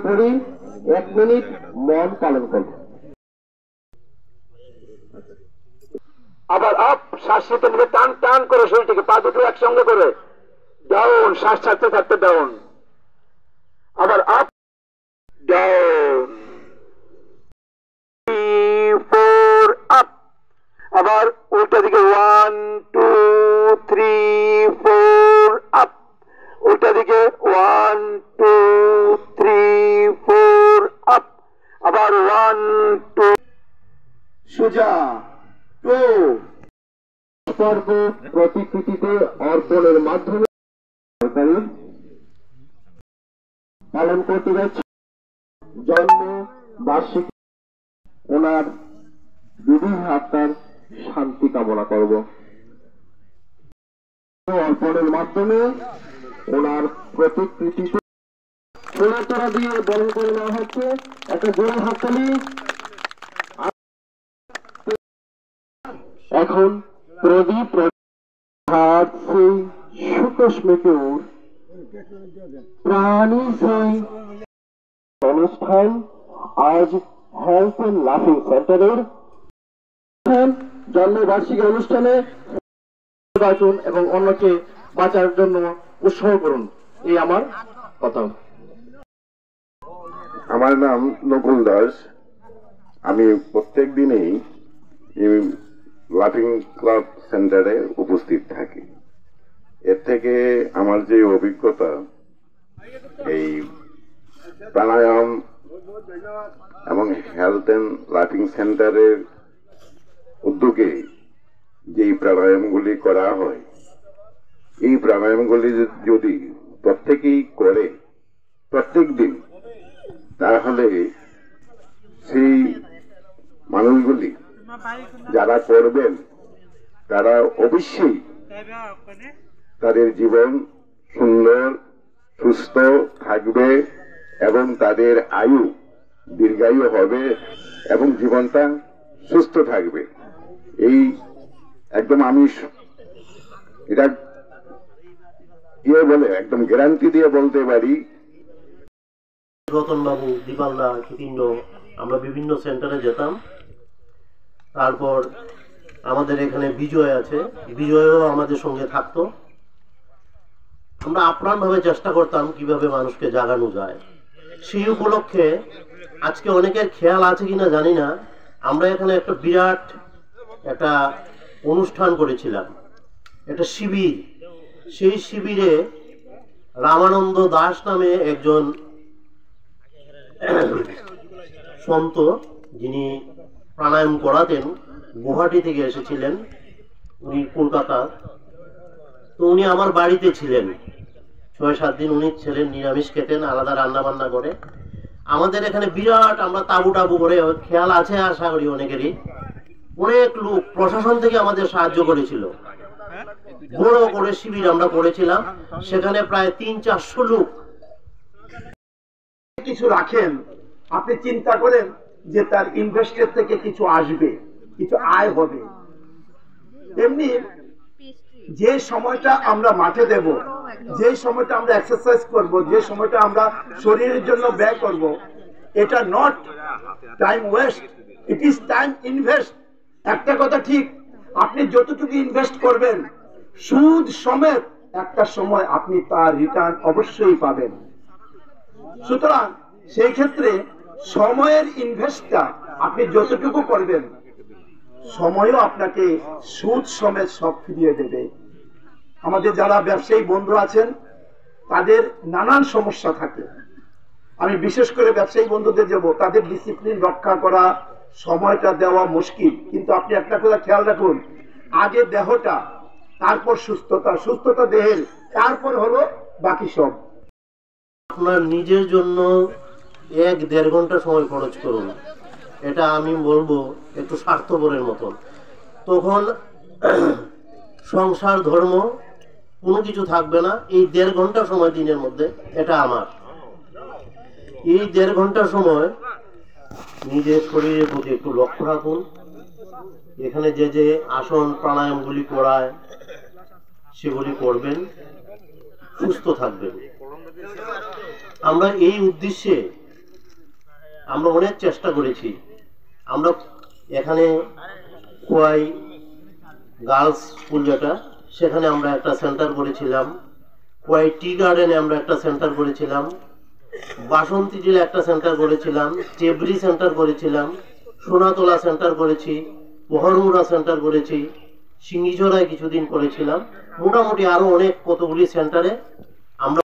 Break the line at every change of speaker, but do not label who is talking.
পরই 1 মিনিট মন পালন করব।
আবার আপ, শ্বাস নিতে নিতে টান টান করে শরীরটিকে, পা দুটো একসঙ্গে করে ডাউন, শ্বাস ছাড়তে থাকতে ডাউন। আবার আপ, ডাউন, 3 4 আপ। আবার উল্টা দিকে 1 2 3 4 আপ। উল্টা দিকে 1 2 3 4 আপ। আবার 1 2 সোজা 2
পর্ব প্রতিকৃতিতে অর্পণের মাধ্যমে পালন করতে যাচ্ছি জন্ম বার্ষিকী। ওনার বিদেহী আত্মার শান্তি কামনা করব। অর্পণের মাধ্যমে ওনার প্রতিকৃতিতে সোনার তারা দিয়ে বরণ করে নেওয়া হচ্ছে। একটা জোড়া হাততালি। এখন প্রদীপ हाथ से सुकस्म की ओर प्राणी से অনুষ্ঠান আজ হেলথ এন্ড লাফিং সেন্টারের জন্মবার্ষিকী অনুষ্ঠানে বাঁচুন এবং অন্যকে বাঁচার জন্য উৎসাহ করুন, এই আমার কথা।
আমার নাম নকুল দাস। আমি প্রত্যেক দিনেই লাফিং ক্লাব সেন্টারে উপস্থিত থাকি। এর থেকে আমার যে অভিজ্ঞতা, এই প্রাণায়াম এবং হেলথ এন্ড লাফিং সেন্টারের উদ্যোগে যেই প্রাণায়ামগুলি করা হয়, এই প্রাণায়ামগুলি যদি প্রত্যেকেই করে প্রত্যেক দিন, তাহলে সেই মানুষগুলি যারা করবেন তারা অবশ্যই তাদের জীবন সুন্দর সুস্থ থাকবে এবং তাদের আয়ু দীর্ঘায়ু হবে এবং জীবনটা সুস্থ থাকবে। এই একদম আমি এটা বলে একদম গ্যারান্টি দিয়ে বলতে পারি।
রতন বাবু, দীপালদা, কৃতিন্দ্র, আমরা বিভিন্ন সেন্টারে যেতাম। তারপর আমাদের এখানে বিজয় আছে, বিজয়ও আমাদের সঙ্গে থাকতো। আমরা আপ্রাণভাবে চেষ্টা করতাম কিভাবে মানুষকে জাগানো যায়। সেই উপলক্ষে আজকে অনেকের খেয়াল আছে কিনা জানি না, আমরা এখানে একটা বিরাট একটা অনুষ্ঠান করেছিলাম, একটা শিবির। সেই শিবিরে রামানন্দ দাস নামে একজন সন্ত, যিনি প্রাণায়াম করাতেন, গুয়াহাটি থেকে এসেছিলেন, উনি কলকাতা। তো উনি আমার বাড়িতে ছিলেন 6-7 দিন। উনি ছিলেন, নিরামিষ খেতেন, আলাদা রান্না বান্না করে। আমাদের এখানে বিরাট আমরা তাবু টাবু করে, খেয়াল আছে আশা করি অনেকেরই, অনেক লোক প্রশাসন থেকে আমাদের সাহায্য করেছিল। বড় করে শিবির আমরা করেছিলাম, সেখানে প্রায় 300-400 লোক।
কিছু রাখেন, আপনি চিন্তা করেন যে তার ইনভেস্টের থেকে কিছু আসবে, কিছু আয় হবে। এমনি যে সময়টা আমরা মাঠে দেব, যে সময়টা আমরা এক্সারসাইজ করব, যে সময়টা আমরা শরীরের জন্য ব্যয় করব, এটা not time waste, it is time invest. একটা কথা ঠিক, আপনি যতটুকু ইনভেস্ট করবেন সুদ সমেত একটা সময় আপনি তার রিটার্ন অবশ্যই পাবেন। সুতরাং সেই ক্ষেত্রে সময়ের ইনভেস্টটা আপনি যতটুকু করবেন, সময়ও আপনাকে সুদ সমেত সব ফিরিয়ে দেবে। আমাদের যারা ব্যবসায়ী বন্ধু আছেন, তাদের নানান সমস্যা থাকে। আমি বিশেষ করে ব্যবসায়ী বন্ধুদের দেব, তাদের ডিসিপ্লিন রক্ষা করা, সময়টা দেওয়া মুশকিল। কিন্তু আপনি একটা কথা খেয়াল রাখুন, আগে দেহটা, তারপর সুস্থতা, সুস্থতা দেহের, তারপর হলো বাকি সব।
আপনার নিজের জন্য 1-1.5 ঘন্টা সময় খরচ করুন, এটা আমি বলবো একটু স্বার্থপরের মতন। তখন সংসার ধর্ম কোনো কিছু থাকবে না। এই 1.5 ঘন্টা সময় দিনের মধ্যে, এটা আমার। এই 1.5 ঘন্টা সময় নিজের শরীরের প্রতি একটু লক্ষ্য রাখুন। এখানে যে যে আসন প্রাণায়ামগুলি করায় সেগুলি করবেন, সুস্থ থাকবেন। আমরা এই উদ্দেশ্যে আমরা অনেক চেষ্টা করেছি। আমরা এখানে কোয়াই গার্লস স্কুল যেটা, সেখানে আমরা একটা সেন্টার করেছিলাম। কোয়াই টি গার্ডেনে আমরা একটা সেন্টার করেছিলাম। বাসন্তী জেলে একটা সেন্টার করেছিলাম। চেবরি সেন্টার করেছিলাম। সোনাতলা সেন্টার করেছি। পোহরমুড়া সেন্টার করেছি। সিঙ্গিঝোড়ায় কিছুদিন করেছিলাম। মোটামুটি আরো অনেক কতগুলি সেন্টারে